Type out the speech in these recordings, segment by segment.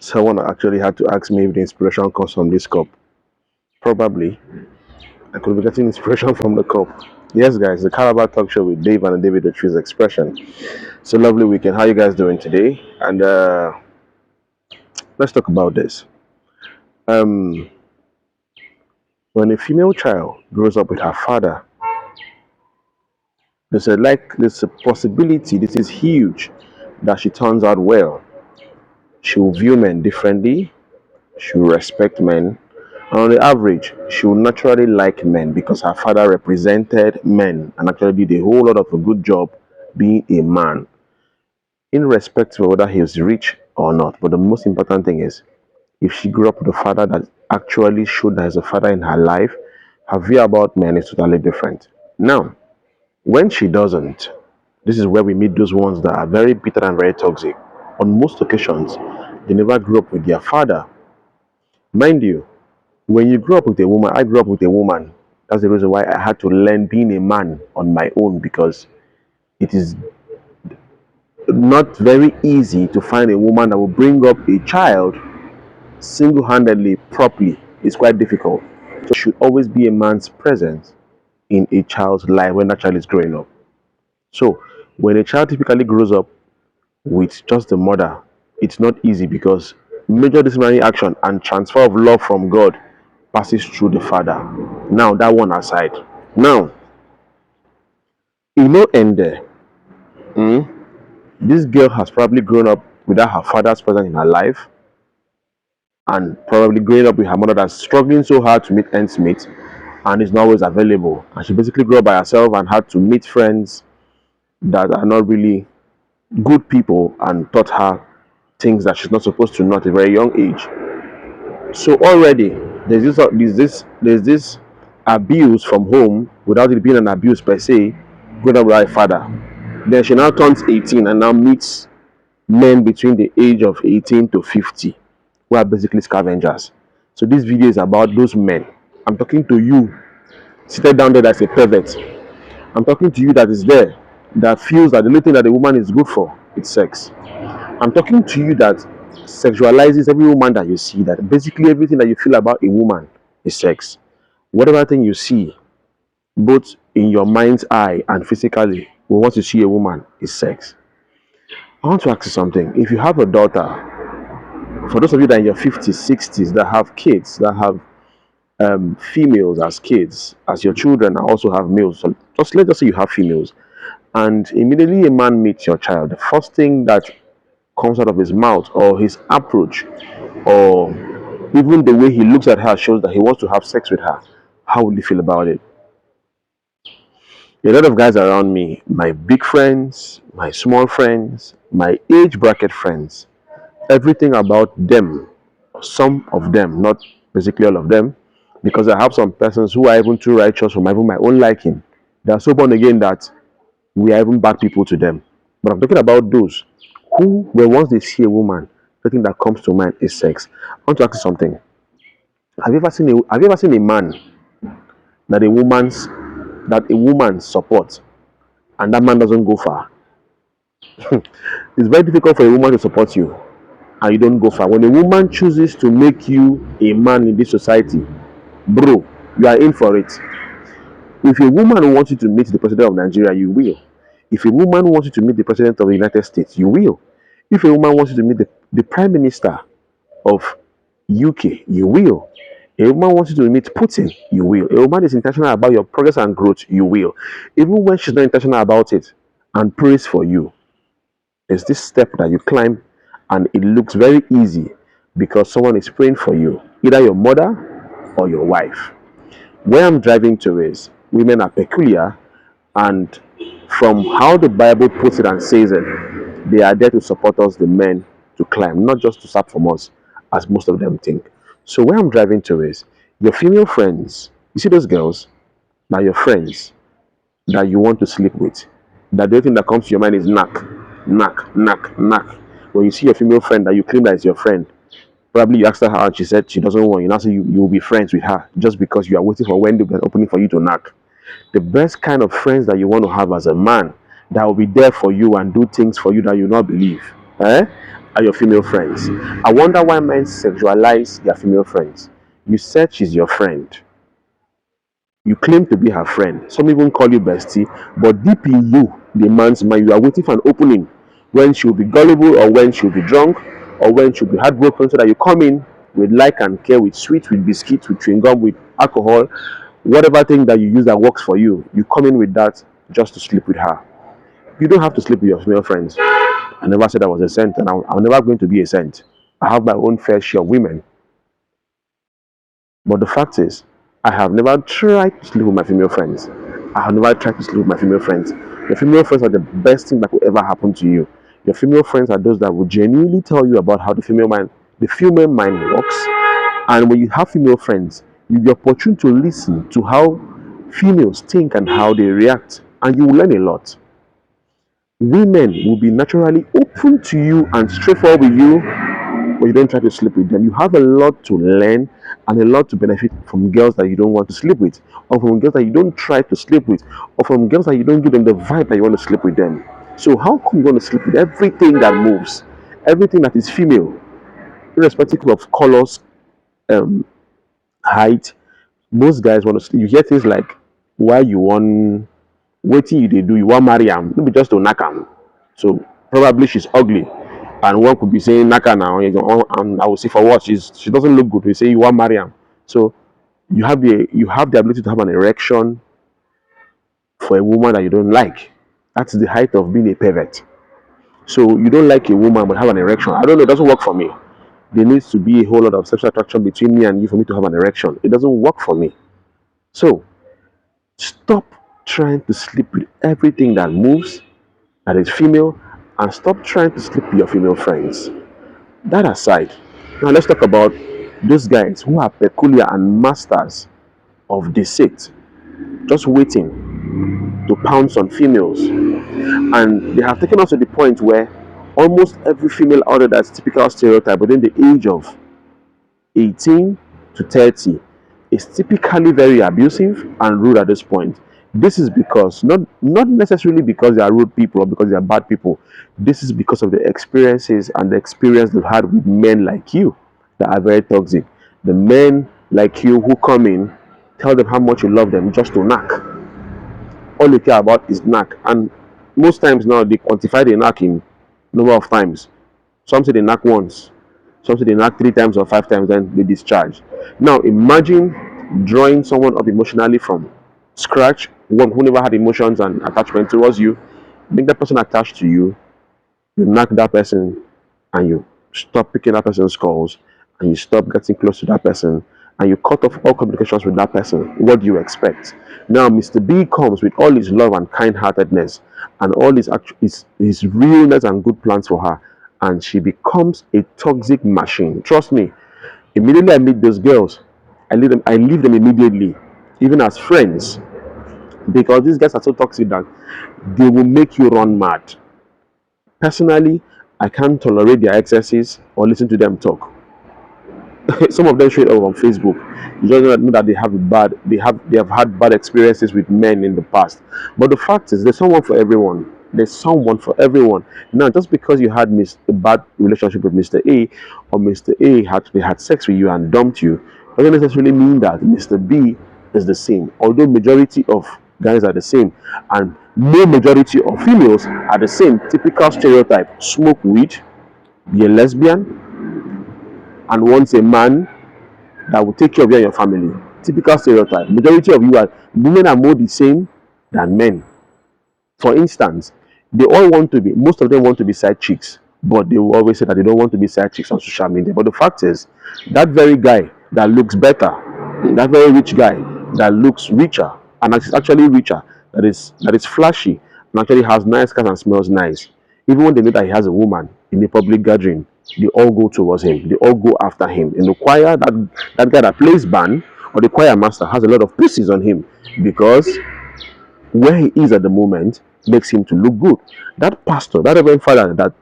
Someone actually had to ask me if the inspiration comes from this cup. Probably. I could be getting inspiration from the cup. Yes, guys, the Calabar Talk Show with Dave and David the Trees Expression. So lovely weekend. How you guys doing today? And let's talk about this. Um, when a female child grows up with her father, there's a possibility. This is huge that she turns out well. She will view men differently. She will respect men. And on the average, she will naturally like men because her father represented men and actually did a whole lot of a good job being a man, irrespective of whether he is rich or not. But the most important thing is, if she grew up with a father that actually showed that as a father in her life, her view about men is totally different. Now, when she doesn't, this is where we meet those ones that are very bitter and very toxic. On most occasions, they never grew up with their father. Mind you, when you grow up with a woman, I grew up with a woman. That's the reason why I had to learn being a man on my own, because it is not very easy to find a woman that will bring up a child single-handedly properly. It's quite difficult. So it should always be a man's presence in a child's life when that child is growing up. So when a child typically grows up with just the mother, it's not easy because major disciplinary action and transfer of love from God passes through the father. Now that one aside. Now, no end there. This girl has probably grown up without her father's presence in her life, and probably growing up with her mother that's struggling so hard to meet ends meet and is not always available. And she basically grew up by herself and had to meet friends that are not really good people and taught her things that she's not supposed to know at a very young age. So already there's this abuse from home without it being an abuse per se, growing up with her father. Then she now turns 18 and now meets men between the age of 18 to 50 who are basically scavengers. So this video is about those men. I'm talking to you, seated down there that's a pervert. I'm talking to you that is there, that feels that the only thing that a woman is good for is sex. I'm talking to you that sexualizes every woman that you see, that basically everything that you feel about a woman is sex. Whatever thing you see, both in your mind's eye and physically, once you see a woman, is sex. I want to ask you something. If you have a daughter, for those of you that are in your 50s, 60s, that have kids, that have females as kids, as your children, and also have males. So just let's just say you have females, and immediately a man meets your child. The first thing that comes out of his mouth, or his approach, or even the way he looks at her shows that he wants to have sex with her. How will you feel about it? A lot of guys around me, my big friends, my small friends, my age bracket friends, everything about them, some of them, not basically all of them, because I have some persons who are even too righteous for even my own liking. They are so born again that we are even bad people to them. But I'm talking about those who, when once they see a woman, the thing that comes to mind is sex. I want to ask you something. Have you ever seen a man that a woman supports and that man doesn't go far? It's very difficult for a woman to support you and you don't go far. When a woman chooses to make you a man in this society, bro, you are in for it. If a woman wants you to meet the president of Nigeria, you will. If a woman wants you to meet the president of the United States, you will. If a woman wants you to meet the prime minister of UK, you will. A woman wants you to meet Putin, you will. A woman is intentional about your progress and growth, you will. Even when she's not intentional about it and prays for you, there's this step that you climb and it looks very easy because someone is praying for you, either your mother or your wife. Where I'm driving to is women are peculiar, and from how the Bible puts it and says it, they are there to support us, the men, to climb, not just to start from us, as most of them think. So where I'm driving to is your female friends. You see those girls, now your friends that you want to sleep with. That the only thing that comes to your mind is knack, knack, knack, knack. When you see your female friend that you claim that is your friend, probably you asked her and she said she doesn't want you. Now say you will be friends with her just because you are waiting for when they'll be opening for you to knock. The best kind of friends that you want to have as a man that will be there for you and do things for you that you not believe, eh, are your female friends. I wonder why men sexualize their female friends. You said she's your friend. You claim to be her friend. Some even call you bestie, but deep in you, the man's mind, you are waiting for an opening when she'll be gullible, or when she'll be drunk, or when she'll be heartbroken, so that you come in with like and care, with sweet, with biscuits, with chewing gum, with alcohol, whatever thing that you use that works for you. You come in with that just to sleep with her. You don't have to sleep with your female friends. I never said I was a saint, and I'm never going to be a saint. I have my own fair share of women. But the fact is, I have never tried to sleep with my female friends. I have never tried to sleep with my female friends. Your female friends are the best thing that could ever happen to you. Your female friends are those that will genuinely tell you about how the female mind works. And when you have female friends, you be opportune to listen to how females think and how they react, and you will learn a lot. Women will be naturally open to you and straightforward with you, but you don't try to sleep with them. You have a lot to learn and a lot to benefit from girls that you don't want to sleep with, or from girls that you don't try to sleep with, or from girls that you don't give them the vibe that you want to sleep with them. So how come you want to sleep with everything that moves, everything that is female, irrespective of colors, um, height? Most guys want to sleep. You hear things like, "Why you want? Waiting you they do? You want marry am? Maybe just to knock am." So probably she's ugly, and one could be saying knock her now, and I will say for what? She doesn't look good. We say you want marry am. So you have the ability to have an erection for a woman that you don't like. That's the height of being a pervert. So you don't like a woman but have an erection. I don't know. It doesn't work for me. There needs to be a whole lot of sexual attraction between me and you for me to have an erection. It doesn't work for me. So stop trying to sleep with everything that moves, that is female, and stop trying to sleep with your female friends. That aside, now let's talk about those guys who are peculiar and masters of deceit, just waiting to pounce on females. And they have taken us to the point where almost every female out there that's typical stereotype within the age of 18 to 30 is typically very abusive and rude at this point. This is because not necessarily because they are rude people or because they are bad people. This is because of the experiences and the experience they've had with men like you that are very toxic. The men like you who come in, tell them how much you love them just to knock. All they care about is knock. And most times now they quantify the knock in number of times. Some say they knock once, some say they knock 3 times or 5 times, then they discharge. Now imagine drawing someone up emotionally from scratch, one who never had emotions and attachment towards you, make that person attached to you, you knock that person, and you stop picking that person's calls, and you stop getting close to that person, and you cut off all communications with that person. What do you expect? Now Mr. B comes with all his love and kind-heartedness and all his realness and good plans for her, and she becomes a toxic machine. Trust me, immediately I meet those girls, I leave them immediately, even as friends, because these guys are so toxic that they will make you run mad. Personally, I can't tolerate their excesses or listen to them talk. Some of them show it up on Facebook. You just know that they have had bad experiences with men in the past. But the fact is, there's someone for everyone. There's someone for everyone. Now, just because you had a bad relationship with Mr. A, or Mr. A had sex with you and dumped you, doesn't necessarily mean that Mr. B is the same. Although majority of guys are the same, and no majority of females are the same. Typical stereotype: smoke weed, be a lesbian, and wants a man that will take care of you and your family. Typical stereotype. Majority of women are more the same than men. For instance, most of them want to be side chicks, but they will always say that they don't want to be side chicks on social media. But the fact is, that very guy that looks better, that very rich guy that looks richer and is actually richer, that is flashy and actually has nice cars and smells nice, even when they know that he has a woman in a public gathering, they all go towards him. They all go after him. In the choir, that guy that plays band or the choir master has a lot of pussies on him because where he is at the moment makes him to look good. That pastor, that reverend father, that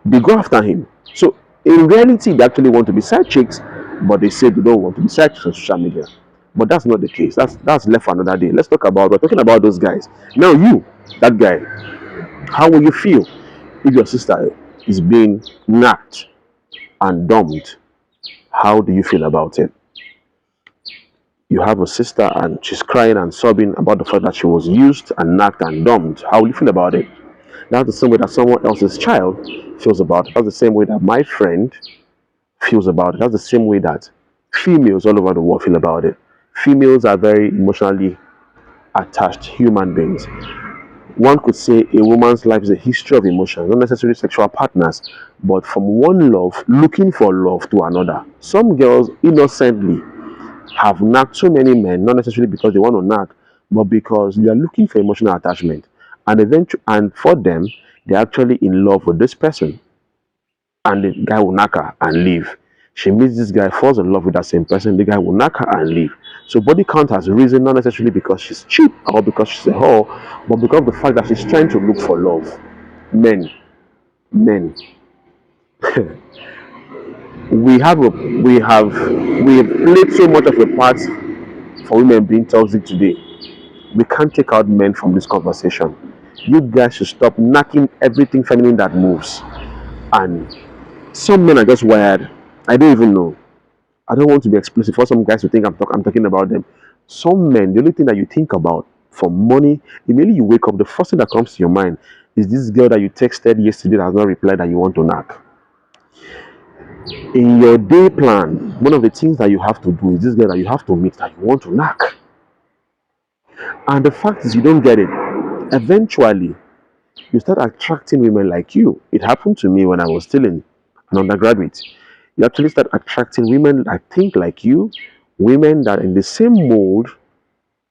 they go after him. So in reality, they actually want to be side chicks, but they say they don't want to be side chicks on social media. But that's not the case. That's left for another day. We're talking about those guys. Now you, that guy, how will you feel if your sister is being knocked and dumped? How do you feel about it? You have a sister and she's crying and sobbing about the fact that she was used and knocked and dumped. How will you feel about it? That's the same way that someone else's child feels about it. That's the same way that my friend feels about it. That's the same way that females all over the world feel about it. Females are very emotionally attached human beings. One could say a woman's life is a history of emotion, not necessarily sexual partners, but from one love looking for love to another. Some girls innocently have nagged so many men, not necessarily because they want to nag, but because they are looking for emotional attachment. And eventually, and for them, they're actually in love with this person, and the guy will knock her and leave. She meets this guy, falls in love with that same person, the guy will knock her and leave. So body count has risen not necessarily because she's cheap or because she's a whore, but because of the fact that she's trying to look for love. Men, men, we have played so much of a part for women being toxic today. We can't take out men from this conversation. You guys should stop knocking everything feminine that moves. And some men are just wired. I don't even know. I don't want to be explicit for some guys to think I'm talking about them. Some men, the only thing that you think about for money, immediately you wake up, the first thing that comes to your mind is this girl that you texted yesterday that has not replied that you want to knock. In your day plan, one of the things that you have to do is this girl that you have to meet that you want to knock. And the fact is, you don't get it. Eventually, you start attracting women like you. It happened to me when I was still in an undergraduate. You actually start attracting women that think like you, women that are in the same mold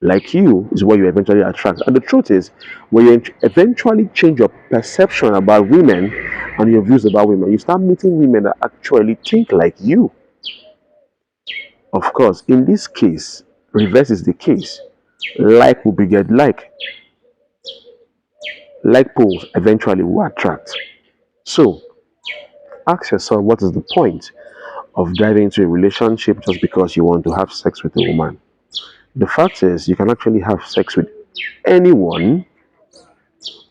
like you is what you eventually attract. And the truth is, when you eventually change your perception about women and your views about women, you start meeting women that actually think like you. Of course, in this case, reverse is the case. Like will beget like poles eventually will attract. So ask yourself, what is the point of diving into a relationship just because you want to have sex with a woman? The fact is, you can actually have sex with anyone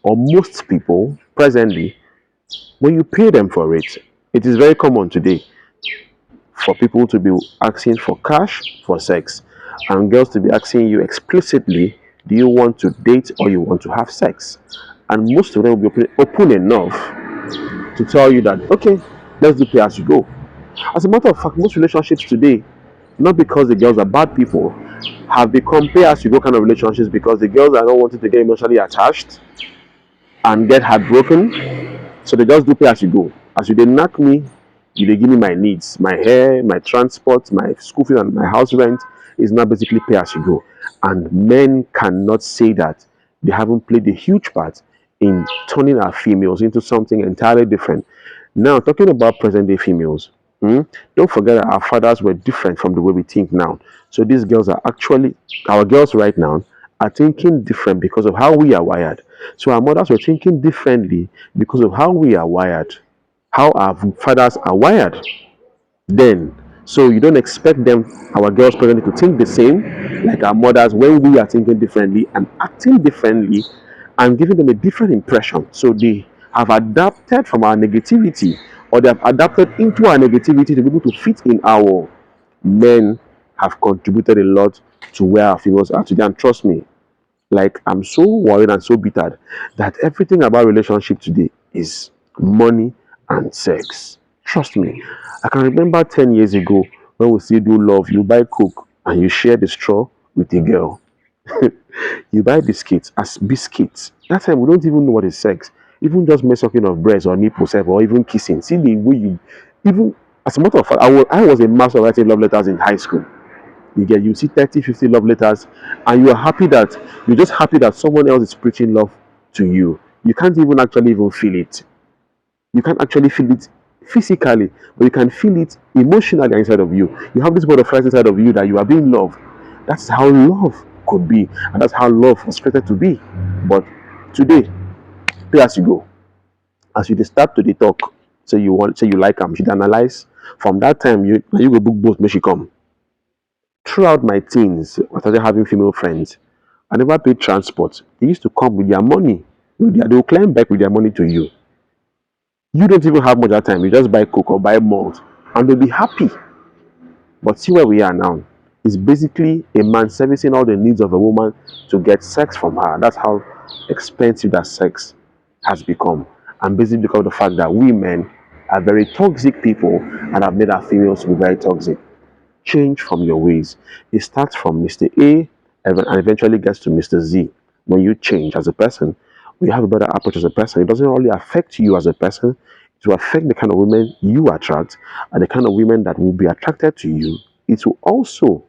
or most people presently when you pay them for it. It is very common today for people to be asking for cash for sex and girls to be asking you explicitly, do you want to date or you want to have sex? And most of them will be open enough to tell you that, okay, let's do pay as you go. As a matter of fact, most relationships today, not because the girls are bad people, have become pay as you go kind of relationships because the girls are not wanting to get emotionally attached and get heartbroken. So they just do pay as you go. As you they knock me, you they give me my needs, my hair, my transport, my school fee, and my house rent is now basically pay as you go. And men cannot say that they haven't played a huge part in turning our females into something entirely different. Now, talking about present day females, don't forget that our fathers were different from the way we think now. So these girls are actually, our girls right now are thinking different because of how we are wired. So our mothers were thinking differently because of how we are wired, how our fathers are wired then. So you don't expect them, our girls presently, to think the same like our mothers when we are thinking differently and acting differently and giving them a different impression. So they have adapted from our negativity or they have adapted into our negativity to be able to fit in our men have contributed a lot to where our females are today. And trust me, like I'm so worried and so bitter that everything about relationship today is money and sex. Trust me. I can remember 10 years ago when we still do love, you buy Coke and you share the straw with a girl. You buy biscuits as biscuits. That time we don't even know what is sex. Even just me sucking of breast or nipples or even kissing. See the way you even as a matter of fact, I was a master of writing love letters in high school. You see 30, 50 love letters, and you're just happy that someone else is preaching love to you. You can't even actually even feel it. You can't actually feel it physically, but you can feel it emotionally inside of you. You have this butterflies inside of you that you are being loved. That's how love could be, and that's how love was created to be. But today, pay as you go. As you start to the talk, say you like them, you should analyze. From that time, you go book both, make she come. Throughout my teens, I started having female friends. I never paid transport. They used to come with their money. They will climb back with their money to you. You don't even have much that time. You just buy coke or buy malt, and they'll be happy. But see where we are now. It's basically a man servicing all the needs of a woman to get sex from her. That's how expensive that sex has become. And basically because of the fact that we men are very toxic people and have made our females to be very toxic. Change from your ways. It starts from Mr. A and eventually gets to Mr. Z. When you change as a person, when you have a better approach as a person, it doesn't only affect you as a person, it will affect the kind of women you attract and the kind of women that will be attracted to you. It will also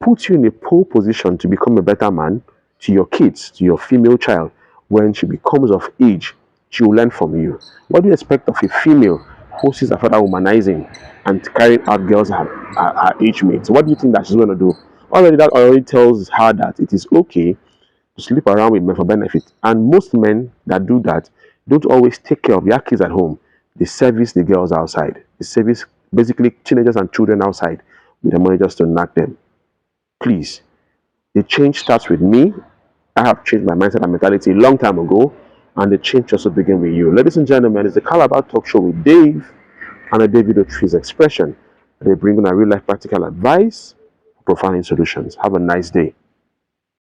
put you in a pole position to become a better man to your kids, to your female child. When she becomes of age, she will learn from you. What do you expect of a female who sees her father womanizing and carrying out girls her age mates? What do you think that she's going to do? Already, that already tells her that it is okay to sleep around with men for benefit. And most men that do that don't always take care of their kids at home. They service the girls outside. They service basically teenagers and children outside with the money just to knock them. Please, the change starts with me. I have changed my mindset and mentality a long time ago, and the change also begins with you. Ladies and gentlemen, it's the Calabar Talk Show with Dave and a David O'Tree's expression. They bring on a real life practical advice, profound solutions. Have a nice day.